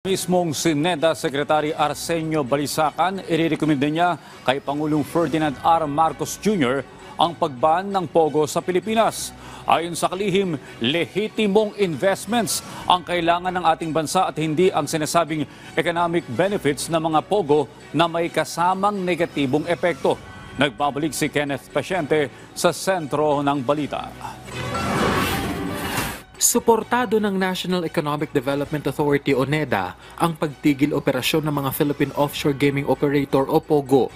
Mismong si NEDA Secretary Arsenio Balisacan, irerekomenda niya kay Pangulong Ferdinand R. Marcos Jr. ang pagban ng POGO sa Pilipinas. Ayon sa kalihim, lehitimong investments ang kailangan ng ating bansa at hindi ang sinasabing economic benefits ng mga POGO na may kasamang negatibong epekto. Nagbabalik si Kenneth Pasyente sa sentro ng balita. Suportado ng National Economic Development Authority o NEDA ang pagtigil operasyon ng mga Philippine Offshore Gaming Operator o POGO.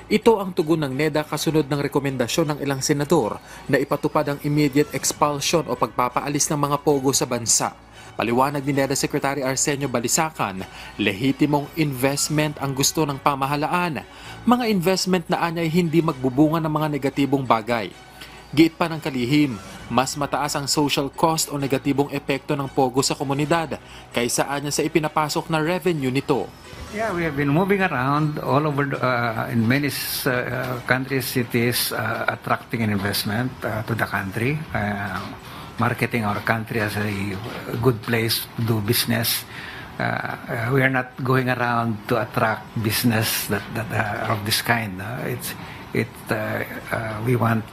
Ito ang tugon ng NEDA kasunod ng rekomendasyon ng ilang senador na ipatupad ang immediate expulsion o pagpapaalis ng mga POGO sa bansa. Paliwanag ni NEDA Secretary Arsenio Balisacan, lehitimong investment ang gusto ng pamahalaan. Mga investment na anyay hindi magbubunga ng mga negatibong bagay. Giit pa ng kalihim, mas mataas ang social cost o negatibong epekto ng POGO sa komunidad kaysa anya sa ipinapasok na revenue nito. Yeah, we have been moving around all over in many countries, cities, attracting an investment to the country, marketing our country as a good place to do business. We are not going around to attract business that of this kind. We want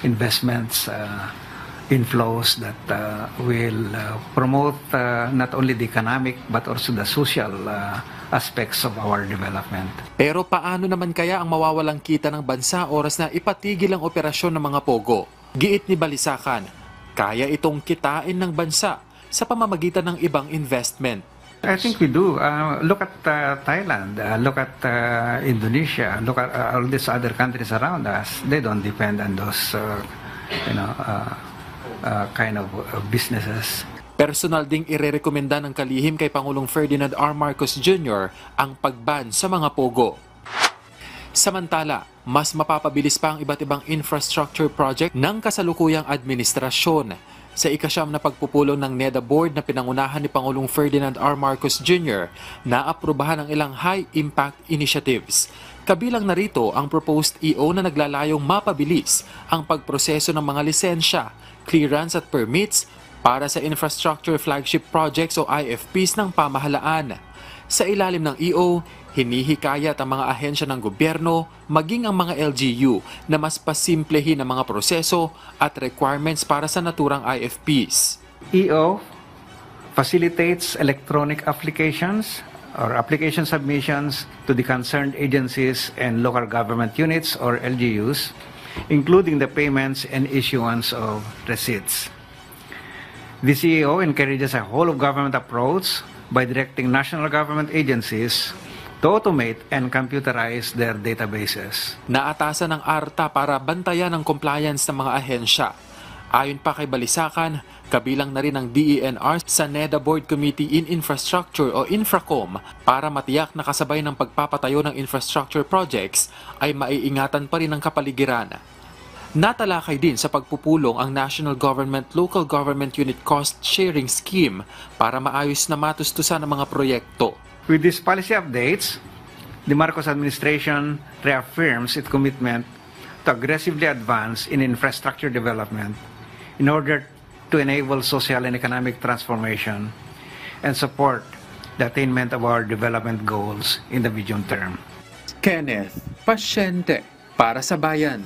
investments, inflows that will promote not only the economic but also the social aspects of our development. Pero paano naman kaya ang mawawalang kita ng bansa oras na ipatigil ang operasyon ng mga POGO? Giit ni Balisacan, kaya itong kitain ng bansa sa pamamagitan ng ibang investment. I think we do. Look at Thailand, look at Indonesia, look at all these other countries around us. They don't depend on those, kind of businesses. Personal ding irerekomenda ng kalihim kay Pangulong Ferdinand R. Marcos Jr. ang pagban sa mga POGO. Samantala, mas mapapabilis pa ang iba't ibang infrastructure project ng kasalukuyang administrasyon. Sa ikasyam na pagpupulong ng NEDA Board na pinangunahan ni Pangulong Ferdinand R. Marcos Jr., naaprubahan ang ilang high-impact initiatives. Kabilang narito ang proposed EO na naglalayong mapabilis ang pagproseso ng mga lisensya, clearance at permits para sa Infrastructure Flagship Projects o IFPs ng pamahalaan. Sa ilalim ng EO, hinihikayat ang mga ahensya ng gobyerno maging ang mga LGU na mas pasimplehin ang mga proseso at requirements para sa naturang IFPs. EO facilitates electronic applications or application submissions to the concerned agencies and local government units or LGUs, including the payments and issuance of receipts. The CEO encourages a whole-of-government approach by directing national government agencies to automate and computerize their databases. Naatasan ng ARTA para bantayan ang compliance ng mga ahensya. Ayon pa kay Balisacan, kabilang na rin ang DENR sa NEDA Board Committee in Infrastructure o Infracom para matiyak na kasabay ng pagpapatayo ng infrastructure projects ay maiingatan pa rin ang kapaligiran. Natalakay din sa pagpupulong ang National Government Local Government Unit Cost Sharing Scheme para maayos na matustusan ang mga proyekto. With these policy updates, the Marcos administration reaffirms its commitment to aggressively advance in infrastructure development in order to enable social and economic transformation and support the attainment of our development goals in the medium term. Kenneth Pasyente para sa Bayan.